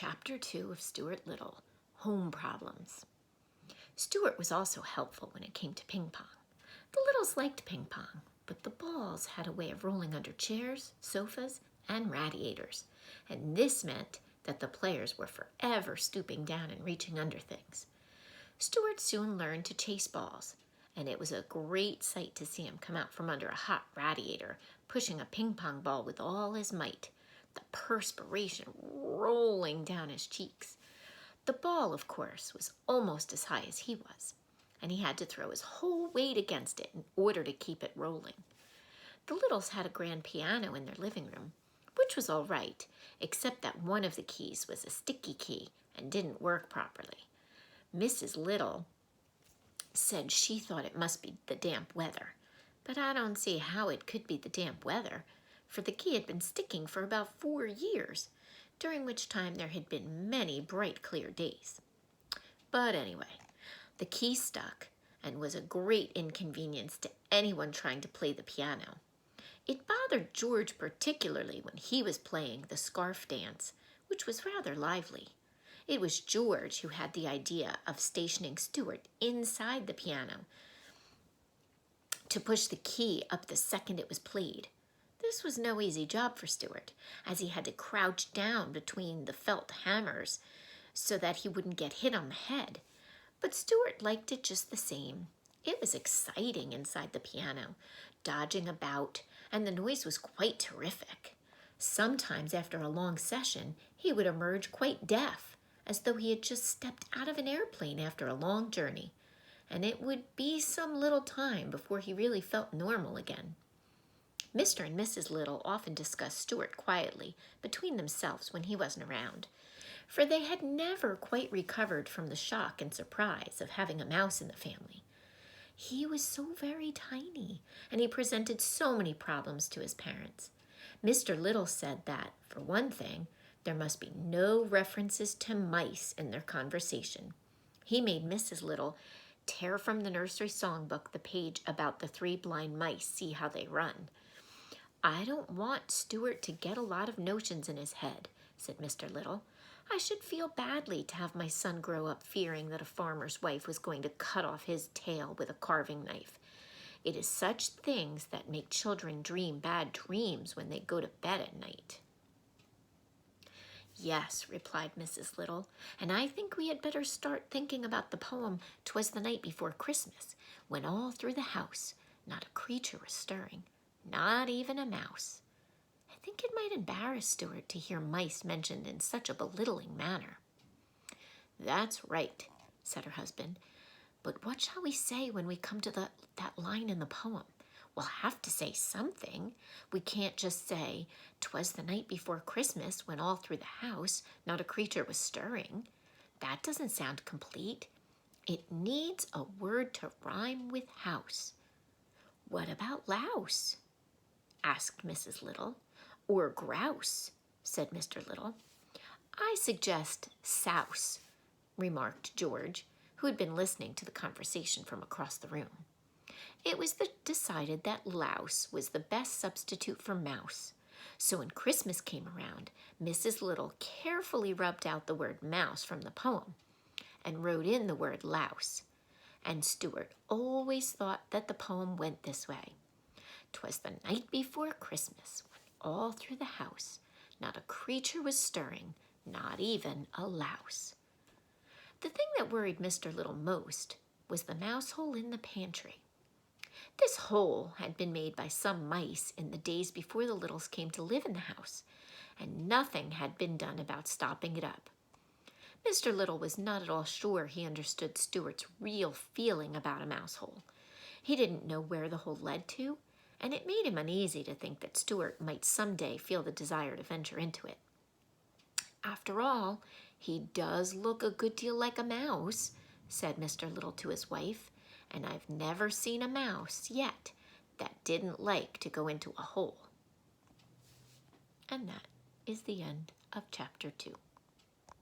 Chapter 2 of Stuart Little, Home Problems. Stuart was also helpful when it came to ping pong. The Littles liked ping pong, but the balls had a way of rolling under chairs, sofas, and radiators, and this meant that the players were forever stooping down and reaching under things. Stuart soon learned to chase balls, and it was a great sight to see him come out from under a hot radiator, pushing a ping pong ball with all his might, the perspiration rolling down his cheeks. The ball, of course, was almost as high as he was, and he had to throw his whole weight against it in order to keep it rolling. The Littles had a grand piano in their living room, which was all right, except that one of the keys was a sticky key and didn't work properly. Mrs. Little said she thought it must be the damp weather, but I don't see how it could be the damp weather, for the key had been sticking for about 4 years, during which time there had been many bright, clear days. But anyway, the key stuck and was a great inconvenience to anyone trying to play the piano. It bothered George particularly when he was playing the scarf dance, which was rather lively. It was George who had the idea of stationing Stuart inside the piano to push the key up the second it was played. This was no easy job for Stuart, as he had to crouch down between the felt hammers so that he wouldn't get hit on the head. But Stuart liked it just the same. It was exciting inside the piano, dodging about, and the noise was quite terrific. Sometimes after a long session, he would emerge quite deaf, as though he had just stepped out of an airplane after a long journey, and it would be some little time before he really felt normal again. Mr. and Mrs. Little often discussed Stuart quietly between themselves when he wasn't around, for they had never quite recovered from the shock and surprise of having a mouse in the family. He was so very tiny, and he presented so many problems to his parents. Mr. Little said that, for one thing, there must be no references to mice in their conversation. He made Mrs. Little tear from the nursery songbook the page about the 3 blind mice see how they run. "I don't want Stuart to get a lot of notions in his head," said Mr. Little. "I should feel badly to have my son grow up fearing that a farmer's wife was going to cut off his tail with a carving knife. It is such things that make children dream bad dreams when they go to bed at night." "Yes," replied Mrs. Little, "and I think we had better start thinking about the poem 'Twas the Night Before Christmas, when all through the house not a creature was stirring, not even a mouse." I think it might embarrass Stuart to hear mice mentioned in such a belittling manner. "That's right," said her husband. "But what shall we say when we come to that line in the poem? We'll have to say something. We can't just say, 'Twas the night before Christmas, when all through the house not a creature was stirring.' That doesn't sound complete. It needs a word to rhyme with house." "What about louse?" asked Mrs. Little. "Or grouse," said Mr. Little. "I suggest souse," remarked George, who had been listening to the conversation from across the room. It was decided that louse was the best substitute for mouse. So when Christmas came around, Mrs. Little carefully rubbed out the word mouse from the poem and wrote in the word louse. And Stuart always thought that the poem went this way: "'Twas the night before Christmas, when all through the house not a creature was stirring, not even a louse." The thing that worried Mr. Little most was the mouse hole in the pantry. This hole had been made by some mice in the days before the Littles came to live in the house, and nothing had been done about stopping it up. Mr. Little was not at all sure he understood Stuart's real feeling about a mouse hole. He didn't know where the hole led to, and it made him uneasy to think that Stuart might someday feel the desire to venture into it. "After all, he does look a good deal like a mouse," said Mr. Little to his wife, "and I've never seen a mouse yet that didn't like to go into a hole." And that is the end of chapter 2.